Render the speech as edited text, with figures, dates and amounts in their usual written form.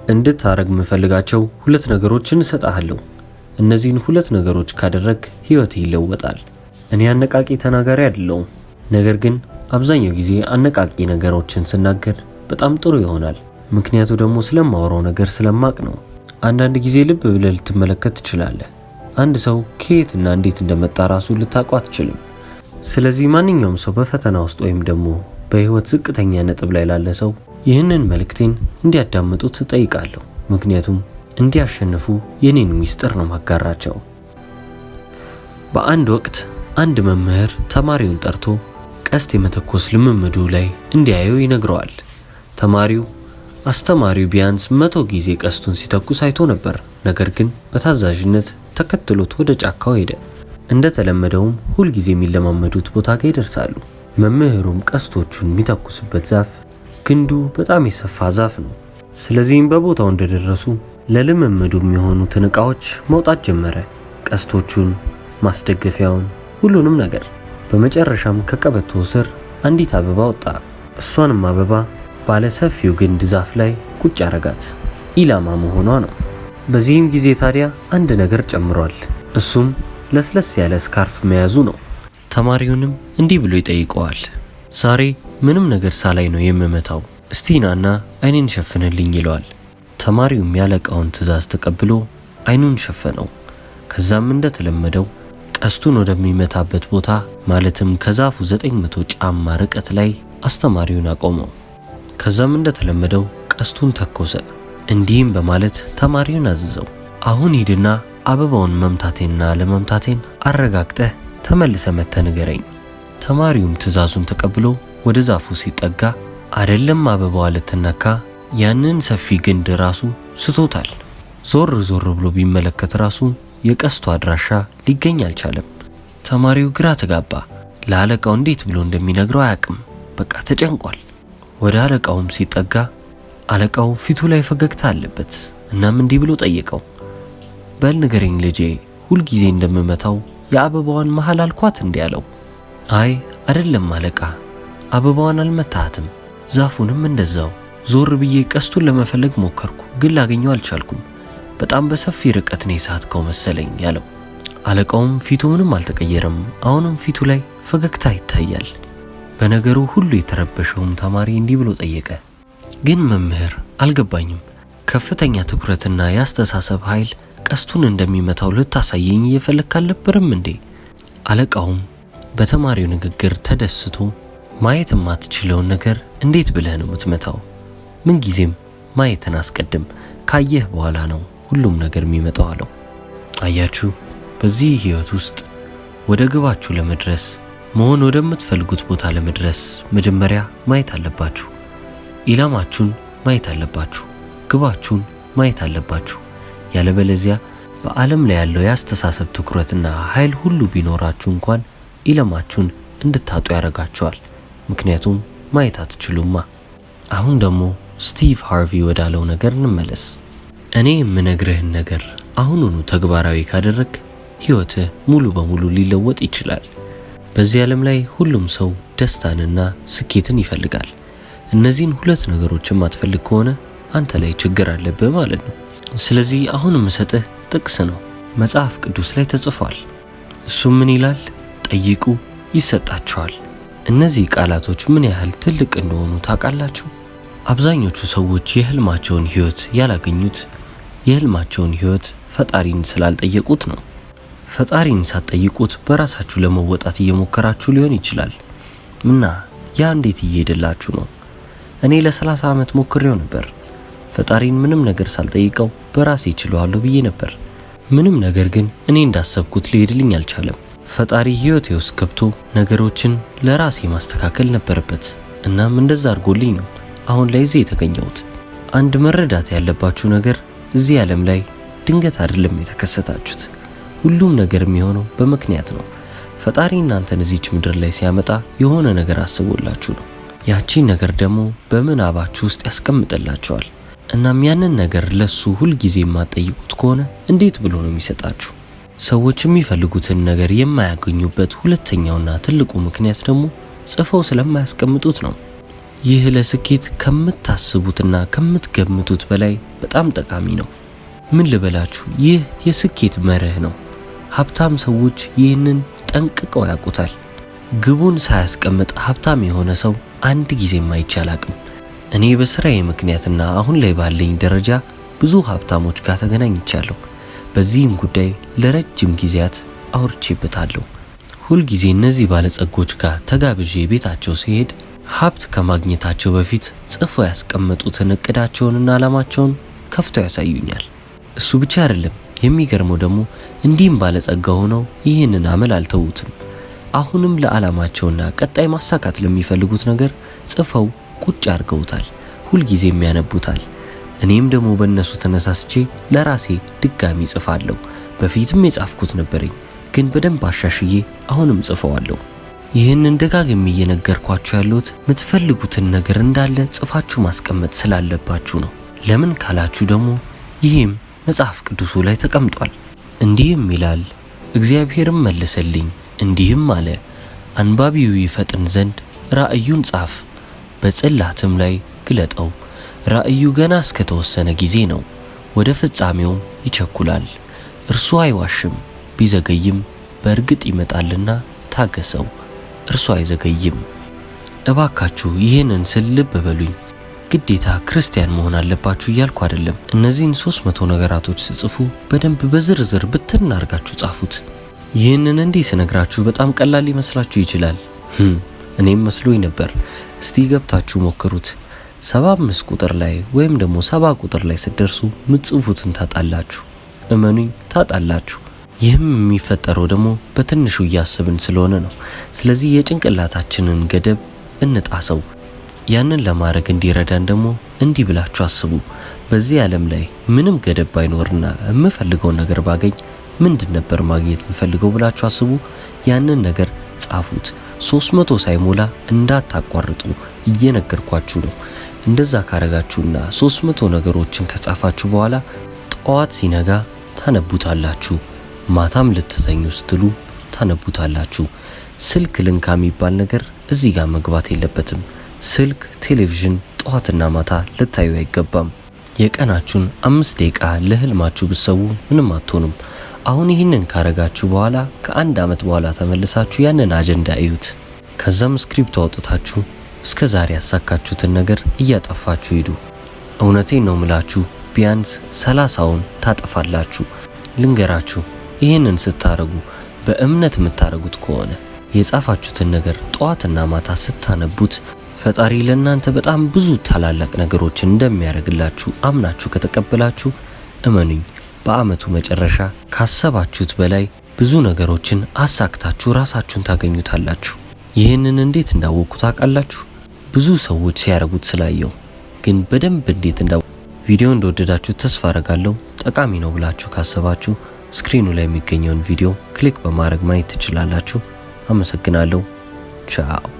እንድታረግ መፈልጋቸው ሁለት ነገሮችን እሰጣለሁ። እነዚህን ሁለት ነገሮች ካደረግ ህይወት ይለወጣል። እኔ አነቃቂ ተናጋሪ አይደለሁም፣ ነገር ግን አብዛኛው ጊዜ አነቃቂ ነገሮችን ስናገር በጣም ጥሩ ይሆናል። ምክንያቱ ደግሞ ስለማወራው ነገር ስለማቅ ነው። አንዳንድ ጊዜ ልብ ብለህ ልትመለከት ትችላለህ። አንድ ሰው ከየትና እንዴት እንደመጣ ራሱ ልታውቅ አትችልም። ስለዚህ ማንኛውም ሰው በፈተና ውስጥ ወይም ደግሞ በህይወት ዝቅተኛ ነጥብ ላይ ላለ ሰው ይህንን መልእክቴን እንዲያዳምጡት እጠይቃለሁ። ምክንያቱም እንዲያሸንፉ የኔን ሚስጥር ነው ማጋራቸው። በአንድ ወቅት አንድ መምህር ተማሪውን ጠርቶ ቀስት የመተኮስ ልምምዱ ላይ እንዲያየው ይነግረዋል። ተማሪው አስተማሪው ቢያንስ 100 ጊዜ ቀስቱን ሲተኩስ አይቶ ነበር። ነገር ግን በታዛዥነት ተከትሎት ወደ ጫካው ሄደ። እንደተለመደውም ሁል ጊዜ የሚለማመዱት ቦታ ጋር ይደርሳሉ። መምህሩም ቀስቶቹን የሚተኩስበት ዛፍ ግንዱ በጣም የሰፋ ዛፍ ነው። ስለዚህም በቦታው እንደደረሱ ለልምምዱ የሚሆኑትን ዕቃዎች መውጣት ጀመረ። ቀስቶቹን፣ ማስደገፊያውን፣ ሁሉንም ነገር። በመጨረሻም ከቀበቶ ስር አንዲት አበባ ወጣ። እሷንም አበባ ባለ ሰፊው ግንድ ዛፍ ላይ ቁጭ አረጋት። ኢላማ መሆኗ ነው። በዚህም ጊዜ ታዲያ አንድ ነገር ጨምሯል። እሱም ለስለስ ያለ ስካርፍ መያዙ ነው። ተማሪውንም እንዲህ ብሎ ይጠይቀዋል። ዛሬ ምንም ነገር ሳላይ ነው የምመታው፣ እስቲናና አይኔን ሸፍንልኝ ይለዋል። ተማሪውም ያለቃውን ትዕዛዝ ተቀብሎ አይኑን ሸፈነው። ከዛም እንደተለመደው ቀስቱን ወደሚመታበት ቦታ ማለትም ከዛፉ 900 ጫማ ርቀት ላይ አስተማሪውን አቆመው። ከዛም እንደተለመደው ቀስቱን ተኮሰ። እንዲህም በማለት ተማሪውን አዘዘው፣ አሁን ሂድና አበባውን መምታቴንና ለመምታቴን አረጋግጠህ ተመልሰ መተህ ንገረኝ። ተማሪውም ትዕዛዙን ተቀብሎ ወደ ዛፉ ሲጠጋ አይደለም አበባዋ ልትነካ ያንን ሰፊ ግንድ ራሱ ስቶታል። ዞር ዞር ብሎ ቢመለከት ራሱ የቀስቱ አድራሻ ሊገኝ አልቻለም። ተማሪው ግራ ተጋባ። ለአለቃው እንዴት ብሎ እንደሚነግረው አያውቅም። በቃ ተጨንቋል። ወደ አለቃውም ሲጠጋ አለቃው ፊቱ ላይ ፈገግታ አለበት። እናም እንዲህ ብሎ ጠየቀው፣ በል ንገረኝ ልጄ፣ ሁል ጊዜ እንደምመታው የአበባዋን መሃል አልኳት እንዲህ አለው። አይ አይደለም አለቃ፣ አበባዋን አልመታሃትም፣ ዛፉንም እንደዛው። ዞር ብዬ ቀስቱን ለመፈለግ ሞከርኩ፣ ግን ላገኘው አልቻልኩም። በጣም በሰፊ ርቀት ነው የሳትከው መሰለኝ ያለው። አለቃውም ፊቱ ምንም አልተቀየረም። አሁንም ፊቱ ላይ ፈገግታ ይታያል። በነገሩ ሁሉ የተረበሸውም ተማሪ እንዲህ ብሎ ጠየቀ፣ ግን መምህር አልገባኝም፣ ከፍተኛ ትኩረትና ያስተሳሰብ ኃይል ቀስቱን እንደሚመታው ልታሳየኝ እየፈለክ አልነበረም እንዴ? አለቃውም በተማሪው ንግግር ተደስቶ ማየት የማትችለውን ነገር እንዴት ብለህ ነው የምትመታው? ምን ጊዜም ማየትን አስቀድም፣ ካየህ በኋላ ነው ሁሉም ነገር የሚመጣው አለው። አያችሁ፣ በዚህ ህይወት ውስጥ ወደ ግባችሁ ለመድረስ መሆን ወደምትፈልጉት ቦታ ለመድረስ መጀመሪያ ማየት አለባችሁ። ኢላማችሁን ማየት አለባችሁ። ግባችሁን ማየት አለባችሁ። ያለበለዚያ በዓለም ላይ ያለው ያስተሳሰብ ትኩረትና ኃይል ሁሉ ቢኖራችሁ እንኳን ኢላማችሁን እንድታጡ ያደርጋችኋል። ምክንያቱም ማየት አትችሉማ። አሁን ደግሞ ስቲቭ ሃርቪ ወዳለው ነገር እንመለስ። እኔ የምነግርህን ነገር አሁኑኑ ተግባራዊ ካደረግ ህይወትህ ሙሉ በሙሉ ሊለወጥ ይችላል። በዚህ ዓለም ላይ ሁሉም ሰው ደስታንና ስኬትን ይፈልጋል። እነዚህን ሁለት ነገሮችን ማትፈልግ ከሆነ አንተ ላይ ችግር አለብህ ማለት ነው። ስለዚህ አሁን የምሰጥህ ጥቅስ ነው፣ መጽሐፍ ቅዱስ ላይ ተጽፏል። እሱም ምን ይላል? ጠይቁ ይሰጣችኋል። እነዚህ ቃላቶች ምን ያህል ትልቅ እንደሆኑ ታውቃላችሁ? አብዛኞቹ ሰዎች የህልማቸውን ህይወት ያላገኙት የህልማቸውን ህይወት ፈጣሪን ስላልጠየቁት ነው። ፈጣሪን ሳትጠይቁት በራሳችሁ ለመወጣት እየሞከራችሁ ሊሆን ይችላል እና ያ እንዴት እየሄደላችሁ ነው? እኔ ለ30 ዓመት ሞክሬው ነበር። ፈጣሪን ምንም ነገር ሳልጠይቀው በራሴ እችላለሁ ብዬ ነበር። ምንም ነገር ግን እኔ እንዳሰብኩት ሊሄድልኝ አልቻለም። ፈጣሪ ህይወቴ ውስጥ ገብቶ ነገሮችን ለራሴ ማስተካከል ነበረበት። እናም እንደዛ አድርጎልኝ ነው አሁን ላይ እዚህ የተገኘሁት። አንድ መረዳት ያለባችሁ ነገር እዚህ ዓለም ላይ ድንገት አይደለም የተከሰታችሁት። ሁሉም ነገር የሚሆነው በምክንያት ነው። ፈጣሪ እናንተን እዚች ምድር ላይ ሲያመጣ የሆነ ነገር አስቦላችሁ ነው። ያቺን ነገር ደግሞ በምናባችሁ ውስጥ ያስቀምጥላችኋል። እናም ያንን ነገር ለሱ ሁል ጊዜ የማትጠይቁት ከሆነ እንዴት ብሎ ነው የሚሰጣችሁ? ሰዎች የሚፈልጉትን ነገር የማያገኙበት ሁለተኛውና ትልቁ ምክንያት ደግሞ ጽፈው ስለማያስቀምጡት ነው። ይህ ለስኬት ከምታስቡትና ከምትገምቱት በላይ በጣም ጠቃሚ ነው። ምን ልበላችሁ፣ ይህ የስኬት መርህ ነው። ሀብታም ሰዎች ይህንን ጠንቅቀው ያውቁታል። ግቡን ሳያስቀምጥ ሀብታም የሆነ ሰው አንድ ጊዜም አይቻላቅም። እኔ በስራዬ ምክንያትና አሁን ላይ ባለኝ ደረጃ ብዙ ሀብታሞች ጋር ተገናኝቻለሁ። በዚህም ጉዳይ ለረጅም ጊዜያት አውርቼበታለሁ። ሁል ጊዜ እነዚህ ባለጸጎች ጋር ተጋብዤ ቤታቸው ሲሄድ ሀብት ከማግኘታቸው በፊት ጽፈው ያስቀመጡትን እቅዳቸውንና ዓላማቸውን ከፍተው ያሳዩኛል። እሱ ብቻ አይደለም፣ የሚገርመው ደግሞ እንዲህም ባለጸጋ ሆነው ይህንን አመል አልተውትም። አሁንም ለዓላማቸውና ቀጣይ ማሳካት ለሚፈልጉት ነገር ጽፈው ቁጭ አድርገውታል። ሁል ጊዜም ያነቡታል። እኔም ደግሞ በእነሱ ተነሳስቼ ለራሴ ድጋሚ ጽፋለሁ። በፊትም የጻፍኩት ነበረኝ፣ ግን በደንብ አሻሽዬ አሁንም ጽፈዋለሁ። ይህንን ደጋግሜ እየነገርኳችሁ ያለሁት የምትፈልጉትን ነገር እንዳለ ጽፋችሁ ማስቀመጥ ስላለባችሁ ነው። ለምን ካላችሁ ደግሞ ይህም መጽሐፍ ቅዱሱ ላይ ተቀምጧል። እንዲህም ይላል፣ እግዚአብሔርም መለሰልኝ እንዲህም አለ፣ አንባቢው ይፈጥን ዘንድ ራእዩን ጻፍ፣ በጽላትም ላይ ግለጠው። ራእዩ ገና እስከተወሰነ ጊዜ ነው፣ ወደ ፍጻሜው ይቸኩላል። እርሱ አይዋሽም፣ ቢዘገይም በእርግጥ ይመጣልና ታገሰው፣ እርሱ አይዘገይም። እባካችሁ ይህንን ስል ልብ በሉኝ። ግዴታ ክርስቲያን መሆን አለባችሁ እያልኩ አይደለም። እነዚህን 300 ነገራቶች ስጽፉ በደንብ በዝርዝር ብትን አድርጋችሁ ጻፉት። ይህንን እንዲህ ስነግራችሁ በጣም ቀላል ሊመስላችሁ ይችላል። እኔም መስሎኝ ነበር። እስቲ ገብታችሁ ሞክሩት። 75 ቁጥር ላይ ወይም ደግሞ 70 ቁጥር ላይ ስትደርሱ ምትጽፉትን ታጣላችሁ። እመኑኝ ታጣላችሁ። ይህም የሚፈጠረው ደግሞ በትንሹ እያስብን ስለሆነ ነው። ስለዚህ የጭንቅላታችንን ገደብ እንጣሰው። ያንን ለማድረግ እንዲረዳን ደግሞ እንዲህ ብላችሁ አስቡ። በዚህ ዓለም ላይ ምንም ገደብ ባይኖርና የምፈልገውን ነገር ባገኝ ምንድን ነበር ማግኘት የምፈልገው ብላችሁ አስቡ። ያንን ነገር ጻፉት። 300 ሳይሞላ እንዳታቋርጡ እየነገርኳችሁ ነው። እንደዛ ካረጋችሁና 300 ነገሮችን ከጻፋችሁ በኋላ ጠዋት ሲነጋ ታነቡታላችሁ። ማታም ልትተኙ ስትሉ ታነቡታላችሁ። ስልክ ልንካ የሚባል ነገር እዚህ ጋር መግባት የለበትም። ስልክ፣ ቴሌቪዥን ጠዋትና ማታ ልታዩ አይገባም። የቀናችሁን 5 ደቂቃ ለህልማችሁ ብትሰው ምንም አትሆኑም። አሁን ይህንን ካረጋችሁ በኋላ ከአንድ ዓመት በኋላ ተመልሳችሁ ያንን አጀንዳ እዩት። ከዛም ስክሪፕት አውጥታችሁ እስከ ዛሬ ያሳካችሁትን ነገር እያጠፋችሁ ሂዱ። እውነቴን ነው ምላችሁ፣ ቢያንስ 30ውን ታጠፋላችሁ። ልንገራችሁ፣ ይህንን ስታረጉ በእምነት የምታረጉት ከሆነ የጻፋችሁትን ነገር ጠዋትና ማታ ስታነቡት ፈጣሪ ለእናንተ በጣም ብዙ ታላላቅ ነገሮችን እንደሚያደርግላችሁ አምናችሁ ከተቀበላችሁ እመኑኝ፣ በአመቱ መጨረሻ ካሰባችሁት በላይ ብዙ ነገሮችን አሳክታችሁ ራሳችሁን ታገኙታላችሁ። ይህንን እንዴት እንዳወቅኩ ታውቃላችሁ? ብዙ ሰዎች ሲያደርጉት ስላየው። ግን በደንብ እንዴት ቪዲዮ እንደወደዳችሁ ተስፋ አደርጋለሁ። ጠቃሚ ነው ብላችሁ ካሰባችሁ ስክሪኑ ላይ የሚገኘውን ቪዲዮ ክሊክ በማድረግ ማየት ትችላላችሁ። አመሰግናለሁ። ቻው።